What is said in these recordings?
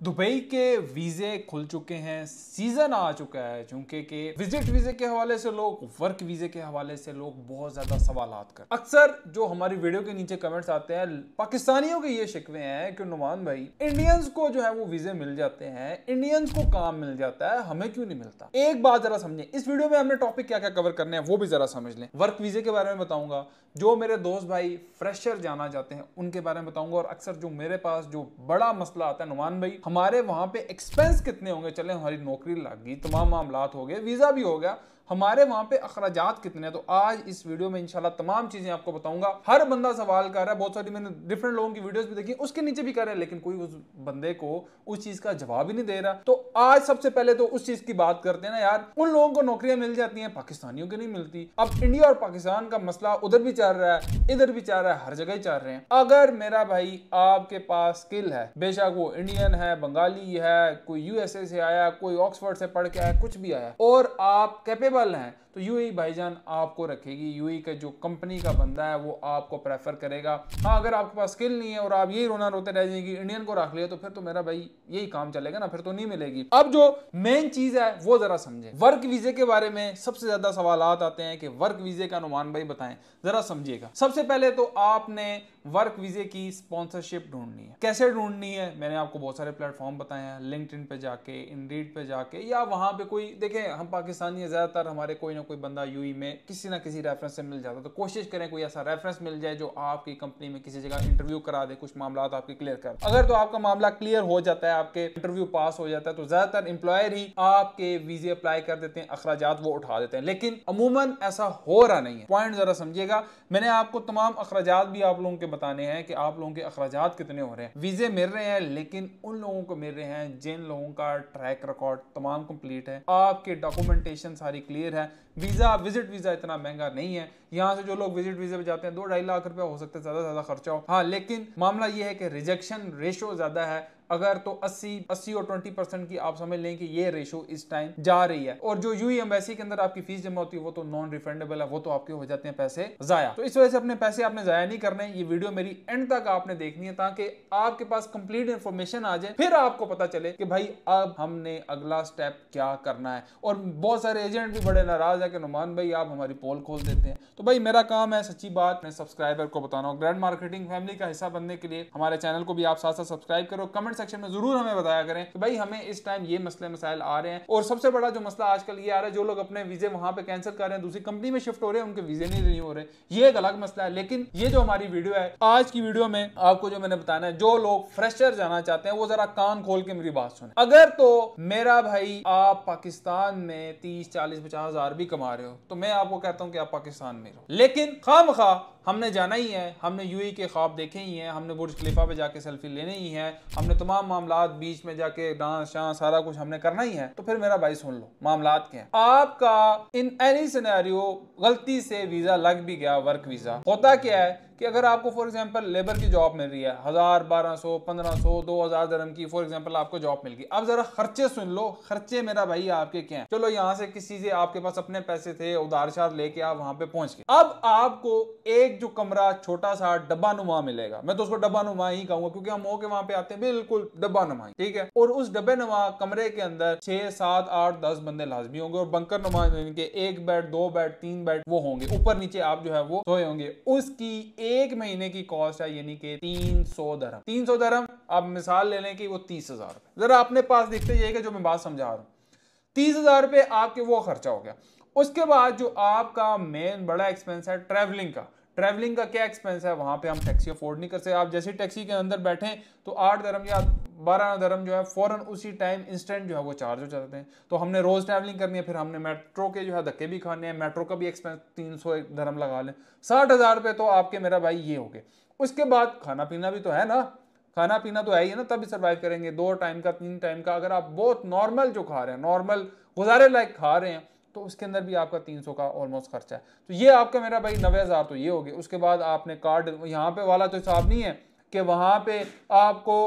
Dubai के वीजे खुल चुके हैं, सीजन आ चुका है। चूंकि के विजिट वीजे के हवाले से लोग, वर्क वीजे के हवाले से लोग बहुत ज्यादा सवालात कर। अक्सर जो हमारी वीडियो के नीचे कमेंट्स आते हैं, पाकिस्तानियों के ये शिकवे हैं कि नुमान भाई, इंडियंस को जो है वो वीजे मिल जाते हैं, इंडियंस को काम मिल जाता है, हमें क्यों नहीं मिलता। एक बात जरा समझे, इस वीडियो में हमने टॉपिक क्या क्या कवर करने हैं वो भी जरा समझ लें। वर्क वीजे के बारे में बताऊंगा, जो मेरे दोस्त भाई फ्रेशर जाना चाहते हैं उनके बारे में बताऊंगा, और अक्सर जो मेरे पास जो बड़ा मसला आता है, नुमान भाई हमारे वहां पे एक्सपेंस कितने होंगे, चले हमारी नौकरी लग गई, तमाम मामलात हो गए, वीजा भी हो गया, हमारे वहां पे अखराजात कितने हैं। तो आज इस वीडियो में इंशाल्लाह तमाम चीजें आपको बताऊंगा। हर बंदा सवाल कर रहा है, बहुत सारी मैंने डिफरेंट लोगों की वीडियोस भी देखी, उसके नीचे भी कर रहे हैं, लेकिन कोई उस बंदे को उस चीज का जवाब ही नहीं दे रहा। तो आज सबसे पहले तो उस चीज की बात करते हैं ना यार, उन लोगों को नौकरियां मिल जाती हैं, पाकिस्तानियों की नहीं मिलती। अब इंडिया और पाकिस्तान का मसला उधर भी चल रहा है, इधर भी चल रहा है, हर जगह ही चल रहे हैं। अगर मेरा भाई आपके पास स्किल है, बेशक वो इंडियन है, बंगाली है, कोई यूएसए से आया, कोई ऑक्सफोर्ड से पढ़ के आया, कुछ भी आया, और आप कैपेबल हैं, तो यूएई भाईजान आपको रखेगी। यूएई का जो कंपनी का बंदा है वो आपको प्रेफर करेगा। हाँ, अगर आपके पास स्किल नहीं है और आप यही रोना रोते रह जाएंगे इंडियन को रख लिया, तो फिर तो मेरा भाई यही काम चलेगा ना, फिर तो नहीं मिलेगी। अब जो मेन चीज है वो जरा समझे। वर्क वीजे के बारे में सबसे ज्यादा सवालात आते हैं कि वर्क वीजे का नुमान भाई बताएं, जरा समझिएगा। सबसे पहले तो आपने वर्क वीजे की स्पॉन्सरशिप ढूंढनी है। कैसे ढूंढनी है, मैंने आपको बहुत सारे प्लेटफॉर्म बताए हैं, लिंक्डइन पे जाके, इंडीड पे जाके, या वहां पे कोई देखें, हम पाकिस्तानी ज्यादातर हमारे कोई ना कोई बंदा यूई में किसी ना किसी रेफरेंस से मिल जाता, तो कोशिश करें कोई ऐसा रेफरेंस मिल जाए जो आपकी कंपनी में किसी जगह इंटरव्यू करा दे, कुछ मामला आपके क्लियर कर। अगर तो आपका मामला क्लियर हो जाता है, आपके इंटरव्यू पास हो जाता है, तो ज्यादातर एम्प्लॉयर ही आपके वीजे अप्लाई कर देते हैं, अखराजात वो उठा देते हैं। लेकिन अमूमन ऐसा हो रहा नहीं है। पॉइंट जरा समझिएगा। मैंने आपको तमाम अखराजात भी आप लोगों के बताने हैं कि आप लोगों के अखराजात कितने हो रहे हैं। वीजे मिल रहे हैं, लेकिन उन लोगों को मिल रहे हैं जिन लोगों का ट्रैक रिकॉर्ड तमाम कंप्लीट है, आपके डॉक्यूमेंटेशन सारी क्लियर है। वीजा, विजिट वीजा इतना महंगा नहीं है। यहाँ से जो लोग विजिट वीजा पे जाते हैं 2-2.5 लाख रुपया हो सकता है, ज्यादा ज्यादा खर्चा हो। हाँ, लेकिन मामला ये है कि रिजेक्शन रेशो ज्यादा है। अगर तो 80 और 20% की आप समझ लें कि ये रेशो इस टाइम जा रही है। और जो यूई एम्बेसी के अंदर आपकी फीस जमा होती है वो तो नॉन रिफंडेबल है, वो तो आपके हो जाते हैं पैसे जाया। तो इस वजह से अपने पैसे आपने जाया नहीं करने। ये वीडियो मेरी एंड तक आपने देखनी है ताकि आपके पास कंप्लीट इंफॉर्मेशन आ जाए, फिर आपको पता चले कि भाई अब हमने अगला स्टेप क्या करना है। और बहुत सारे एजेंट भी बड़े नाराज है कि नुमान भाई आप हमारी पोल खोल देते हैं। तो भाई मेरा काम है सच्ची बात अपने सब्सक्राइबर को बताना। ग्रैंड मार्केटिंग फैमिली का हिस्सा बनने के लिए हमारे चैनल को भी आप साथ साथ सब्सक्राइब करो। कमेंट सेक्शन में जरूर हमें बताया करें कि भाई हमें इस टाइम ये मसले मसाइल आ रहे हैं। और सबसे बड़ा जो मसला आजकल ये आ रहा है, जो लोग अपने वीजे वहां पे कैंसिल कर रहे हैं, दूसरी कंपनी में शिफ्ट हो रहे हैं, उनके वीजे नहीं रिन्यू हो रहे, ये एक अलग मसला है। लेकिन ये जो हमारी वीडियो है, आज की वीडियो में आपको जो मैंने बताना है, जो लोग फ्रेशर जाना चाहते हैं वो जरा कान खोल के मेरी बात सुने। अगर तो मेरा भाई आप पाकिस्तान में 30, 40, 50 हजार भी कमा रहे हो, तो मैं आपको कहता हूं कि आप पाकिस्तान में रहो। लेकिन खामखा हमने जाना ही है, हमने यूएई के ख्वाब देखे ही हैं, हमने बुर्ज खलीफा पे जाके सेल्फी लेने ही है, हमने तमाम मामलात बीच में जाके डांस शांस सारा कुछ हमने करना ही है। तो फिर मेरा भाई सुन लो मामलात क्या है। आपका इन एनी सिनेरियो गलती से वीजा लग भी गया, वर्क वीजा, होता क्या है कि अगर आपको फॉर एग्जांपल लेबर की जॉब मिल रही है 1000, 1200, 1500, 2000 दिरहम की फॉर एग्जांपल आपको जॉब मिल गई। अब जरा खर्चे सुन लो, खर्चे मेरा भाई आपके क्या हैं। चलो यहाँ से किसी से आपके पास अपने पैसे थे, उधार शार लेके आप वहां पे पहुंच गए। अब आपको एक जो कमरा छोटा सा डब्बा नुमा मिलेगा, मैं तो उसको डब्बा नुमा ही कहूंगा क्योंकि हम हो के वहां पे आते हैं, बिल्कुल डब्बा नुमा, ठीक है। और उस डब्बे नुमा कमरे के अंदर 6, 7, 8, 10 बंदे लाजमी होंगे, और बंकर नुमा के 1 बेड, 2 बेड, 3 बेड वो होंगे, ऊपर नीचे आप जो है वो सोए होंगे। उसकी एक महीने की कॉस्ट है यानी कि 300 दरहम। 300 दरहम आप मिसाल ले लें कि वो 30,000 रुपए। जरा अपने पास देखते जाइएगा जो मैं बात समझा रहा हूं, 30,000 रुपए आपके वो खर्चा हो गया। उसके बाद जो आपका मेन बड़ा एक्सपेंस है ट्रैवलिंग का, ट्रैवलिंग का क्या एक्सपेंस है, वहां पे हम टैक्सी अफोर्ड नहीं कर सकते। आप जैसे टैक्सी के अंदर बैठे तो 8 दरहम या 12 दरहम जो है फौरन उसी टाइम इंस्टेंट जो है वो चार्ज हो जाते हैं। तो हमने रोज ट्रैवलिंग करनी है, फिर हमने मेट्रो के जो है धक्के भी खाने हैं, मेट्रो का भी एक्सपेंस 300 दरहम लगा लें, 60,000 रुपए तो आपके मेरा भाई ये हो गए। उसके बाद खाना पीना भी तो है ना, खाना पीना तो है ही ना, तभी सर्वाइव करेंगे। 2 टाइम का, 3 टाइम का अगर आप बहुत नॉर्मल जो खा रहे हैं, नॉर्मल गुजारे लायक खा रहे हैं, तो उसके अंदर भी आपका 300 का ऑलमोस्ट खर्चा है। तो ये आपका मेरा भाई 90,000 तो ये हो गए। उसके बाद आपने कार्ड, यहाँ पे वाला तो हिसाब नहीं है कि वहां पे आपको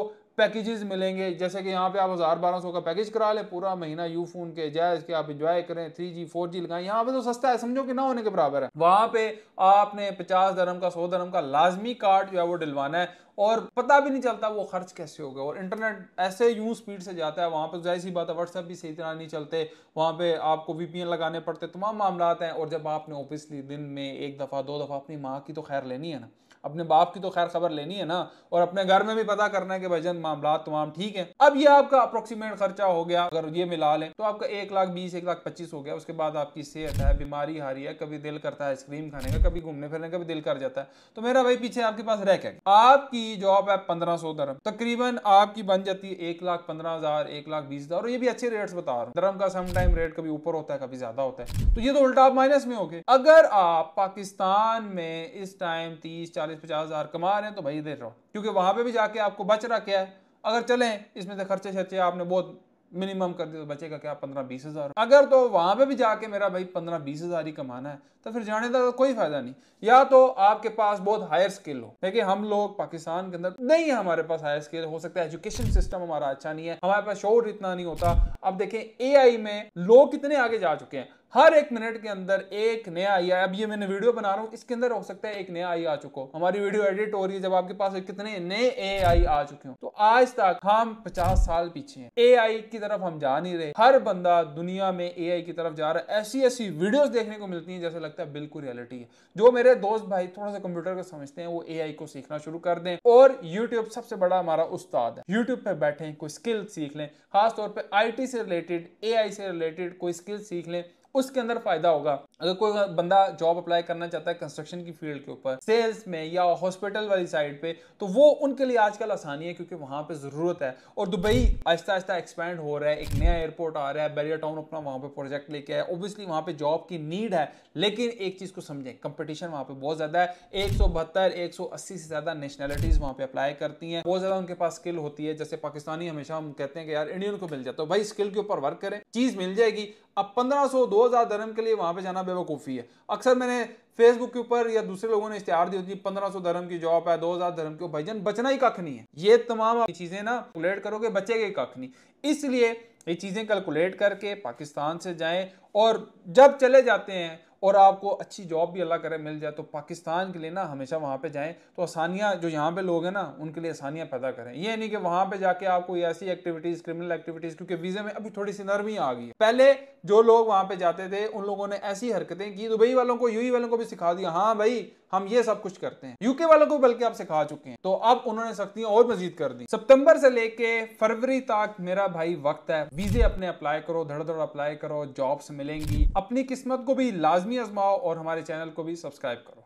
पैकेजेस मिलेंगे, जैसे कि यहाँ पे आप 1000-1200 का पैकेज करा ले, पूरा महीना यूफोन के जायज के आप एंजॉय करें, 3G 4G लगाएं। यहाँ पे तो सस्ता है, समझो कि ना होने के बराबर है। वहां पे आपने 50 दरम का 100 दरम का लाजमी कार्ड जो है वो डलवाना है, और पता भी नहीं चलता वो खर्च कैसे हो गया। और इंटरनेट ऐसे यूं स्पीड से जाता है वहां पे, जाहिर सी बात है व्हाट्सएप भी सही तरह नहीं चलते, वहां पे आपको VPN लगाने पड़ते, तमाम मामला हैं। और जब आपने ऑब्वियसली दिन में 1 दफ़ा 2 दफ़ा अपनी माँ की तो खैर लेनी है ना, अपने बाप की तो खैर खबर लेनी है ना, और अपने घर में भी पता करना है कि भाईजान मामला तमाम ठीक है। अब ये आपका अप्रोक्सीमेट खर्चा हो गया, अगर ये मिला लें तो आपका 1,20,000 1,25,000 हो गया। उसके बाद आपकी सेहत है, बीमारी हारी है, कभी दिल करता है आइसक्रीम खाने का, कभी घूमने फिरने का भी दिल कर जाता है, तो मेरा भाई पीछे आपके पास रह क्या। आपकी जॉब है 1500 दरम, तकरीबन आपकी बन जाती है 1,15,000 1,20,000। और ये भी अच्छे रेट्स बता रहा हूँ, दरम का सम टाइम रेट कभी ऊपर होता है कभी ज्यादा होता है, तो ये तो उल्टा आप माइनस में हो गए। अगर आप पाकिस्तान में इस टाइम 30-40-50,000 कमा रहे हैं तो भाई दे रहा हूं, क्योंकि वहां पे भी जाके आपको बच रहा क्या है। अगर चलें इसमें से खर्चे शर्चे आपने बहुत मिनिमम कर दिया तो बचेगा क्या 15-20,000। अगर तो वहां पे भी जाके मेरा भाई 15-20,000 ही कमाना है तो फिर जाने का कोई फायदा नहीं। या तो आपके पास बहुत हायर स्किल हो, देखिए हम लोग पाकिस्तान के अंदर नहीं है, हमारे पास हायर स्किल हो सकता है, एजुकेशन सिस्टम हमारा अच्छा नहीं है, हमारे पास शोर इतना नहीं होता। अब देखें AI में लोग कितने आगे जा चुके हैं, हर 1 मिनट के अंदर एक नया AI। अब ये मैंने वीडियो बना रहा हूँ, इसके अंदर हो सकता है एक नया AI आ चुका हो, हमारी वीडियो एडिट हो रही है, जब आपके पास कितने नए AI आ चुके हो। तो आज तक हम 50 साल पीछे हैं, AI की तरफ हम जा नहीं रहे। हर बंदा दुनिया में AI की तरफ जा रहा है, ऐसी ऐसी वीडियोस देखने को मिलती हैं जैसे लगता है बिल्कुल रियलिटी है। जो मेरे दोस्त भाई थोड़ा सा कंप्यूटर को समझते हैं वो AI को सीखना शुरू कर दें। और YouTube सबसे बड़ा हमारा उस्ताद है, YouTube पे बैठें, कोई स्किल सीख लें, खासतौर पर IT से रिलेटेड, AI से रिलेटेड कोई स्किल सीख लें, उसके अंदर फायदा होगा। अगर कोई बंदा जॉब अप्लाई करना चाहता है कंस्ट्रक्शन की फील्ड के ऊपर, सेल्स में या हॉस्पिटल वाली साइड पे, तो वो उनके लिए आजकल आसानी है क्योंकि वहां पे जरूरत है। और दुबई आहिस्ता आहिस्ता एक्सपैंड हो रहा है, एक नया एयरपोर्ट आ रहा है, बैरियर टाउन अपना वहां पे प्रोजेक्ट लेके आया, ऑब्वियसली वहां पे जॉब की नीड है। लेकिन एक चीज को समझें, कंपटीशन वहां पे बहुत ज्यादा है, 172 180 से ज्यादा नेशनैलिटीज वहां पे अप्लाई करती हैं, बहुत ज्यादा उनके पास स्किल होती है। जैसे पाकिस्तानी हमेशा हम कहते हैं कि यार इंडियन को मिल जाता है, भाई स्किल के ऊपर वर्क करें, चीज मिल जाएगी। अब 1500-2000 दरम के लिए वहां पे जाना बेवकूफ़ी है। अक्सर मैंने फेसबुक के ऊपर या दूसरे लोगों ने इश्तिहार दी होती है 1500 दरम की जॉब है, 2000 दरम की, भाईजान बचना ही कख नहीं है। ये तमाम चीजें ना कैलकुलेट करोगे बचेगा ही कख नहीं। इसलिए ये चीजें कैलकुलेट करके पाकिस्तान से जाएं, और जब चले जाते हैं और आपको अच्छी जॉब भी अल्लाह करे मिल जाए तो पाकिस्तान के लिए ना हमेशा वहाँ पे जाएं, तो आसानियाँ जो यहाँ पे लोग हैं ना उनके लिए आसानियाँ पैदा करें। ये नहीं कि वहाँ पे जाके आपको ऐसी एक्टिविटीज़, क्रिमिनल एक्टिविटीज़, क्योंकि वीज़े में अभी थोड़ी सी नरमी आ गई है। पहले जो लोग वहाँ पे जाते थे उन लोगों ने ऐसी हरकतें की, दुबई वालों को, यूएई वालों को भी सिखा दिया, हाँ भाई हम ये सब कुछ करते हैं, यूके वालों को बल्कि आप सिखा चुके हैं, तो अब उन्होंने सख्तियां और मजीद कर दी। सितंबर से लेके फरवरी तक मेरा भाई वक्त है, वीजे अपने अप्लाई करो, धड़ धड़ अप्लाई करो, जॉब्स मिलेंगी, अपनी किस्मत को भी लाजमी आजमाओ और हमारे चैनल को भी सब्सक्राइब करो।